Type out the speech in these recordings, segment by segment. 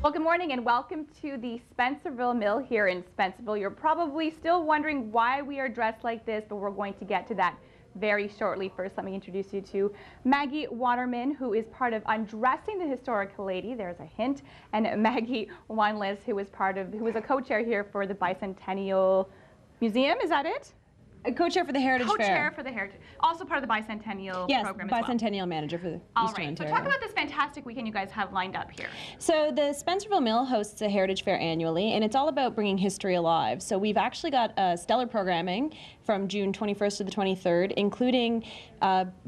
Well, good morning and welcome to the Spencerville Mill here in Spencerville. You're probably still wondering why we are dressed like this, but we're going to get to that very shortly. First, let me introduce you to Maggie Waterman, who is part of Undressing the Historical Lady. There's a hint. And Maggie WANLESS, who is a co-chair here for the Bicentennial Museum. Is that it? A co-chair for the Heritage Fair. Co-chair for the Heritage. Also part of the Bicentennial program as well. Yes, Bicentennial manager for the Eastern Ontario. So talk about this fantastic weekend you guys have lined up here. So the Spencerville Mill hosts a Heritage Fair annually, and it's all about bringing history alive. So we've actually got stellar programming from June 21st to the 23rd, including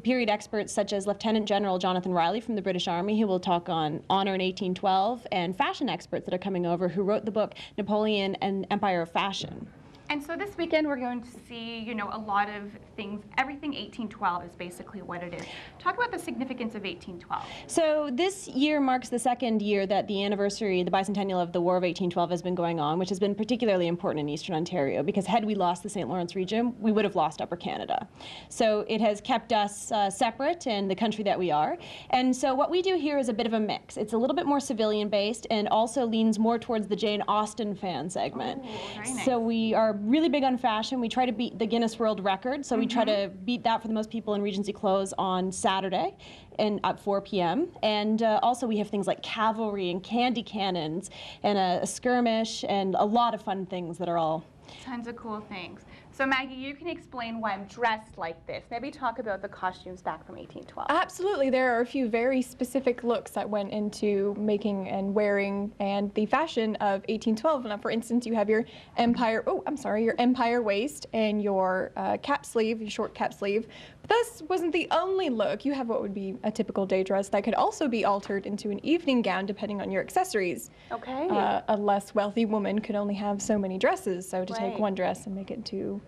period experts such as Lieutenant General Jonathan Riley from the British Army, who will talk on honor in 1812, and fashion experts that are coming over who wrote the book Napoleon and Empire of Fashion. And so this weekend we're going to see, you know, a lot of things. Everything 1812 is basically what it is. Talk about the significance of 1812. So this year marks the second year that the anniversary, the bicentennial of the War of 1812 has been going on, which has been particularly important in Eastern Ontario because had we lost the St. Lawrence region, we would have lost Upper Canada. So it has kept us separate in the country that we are. And so what we do here is a bit of a mix. It's a little bit more civilian based and also leans more towards the Jane Austen fan segment. Oh, very nice. So we are really big on fashion. We try to beat the Guinness World Record, so we try to beat that for the most people in Regency Close on Saturday and at 4 p.m. And also we have things like cavalry and candy cannons and a skirmish and a lot of fun things that are all... Tons of cool things. So Maggie, you can explain why I'm dressed like this. Maybe talk about the costumes back from 1812. Absolutely. There are a few very specific looks that went into making and wearing and the fashion of 1812. Now, for instance, you have your your empire waist and your cap sleeve, your short cap sleeve. But this wasn't the only look. You have what would be a typical day dress that could also be altered into an evening gown depending on your accessories. Okay. A less wealthy woman could only have so many dresses, so to take one dress and make it into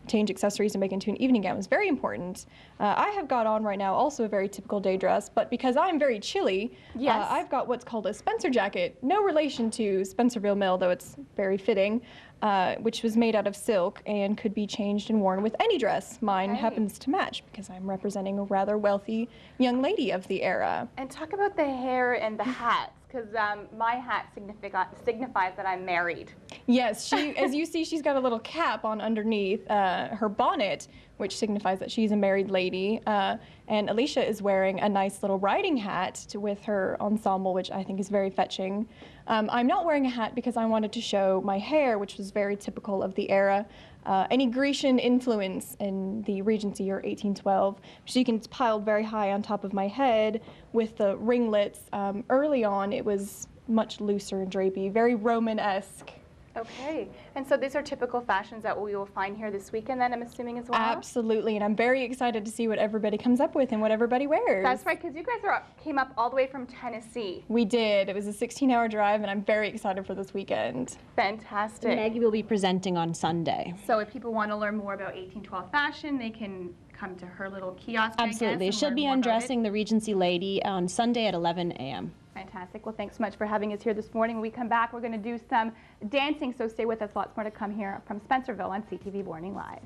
change accessories and make it into an evening gown is very important. I have got on right now also a very typical day dress, but because I'm very chilly, I've got what's called a Spencer jacket. No relation to Spencerville Mill, though it's very fitting, which was made out of silk and could be changed and worn with any dress. Mine happens to match because I'm representing a rather wealthy young lady of the era. And talk about the hair and the hats, because my hat signifies that I'm married. Yes, she, as you see, she's got a little cap on underneath her bonnet, which signifies that she's a married lady. And ALICIA is wearing a nice little riding hat with her ensemble, which I think is very fetching. I'm not wearing a hat because I wanted to show my hair, which was very typical of the era. Any Grecian influence in the Regency year 1812. So you can, it's piled very high on top of my head with the ringlets. Early on, it was much looser and drapey, very Roman-esque. Okay, and so these are typical fashions that we will find here this weekend then, I'm assuming, as well? Absolutely, and I'm very excited to see what everybody comes up with and what everybody wears. That's right, because you guys came up all the way from Tennessee. We did. It was a 16-hour drive, and I'm very excited for this weekend. Fantastic. Maggie will be presenting on Sunday. So if people want to learn more about 1812 fashion, they can come to her little kiosk, Absolutely. She'll be undressing the Regency Lady on Sunday at 11 a.m. Fantastic. Well, thanks so much for having us here this morning. When we come back, we're going to do some dancing, so stay with us. Lots more to come here from Spencerville on CTV Morning Live.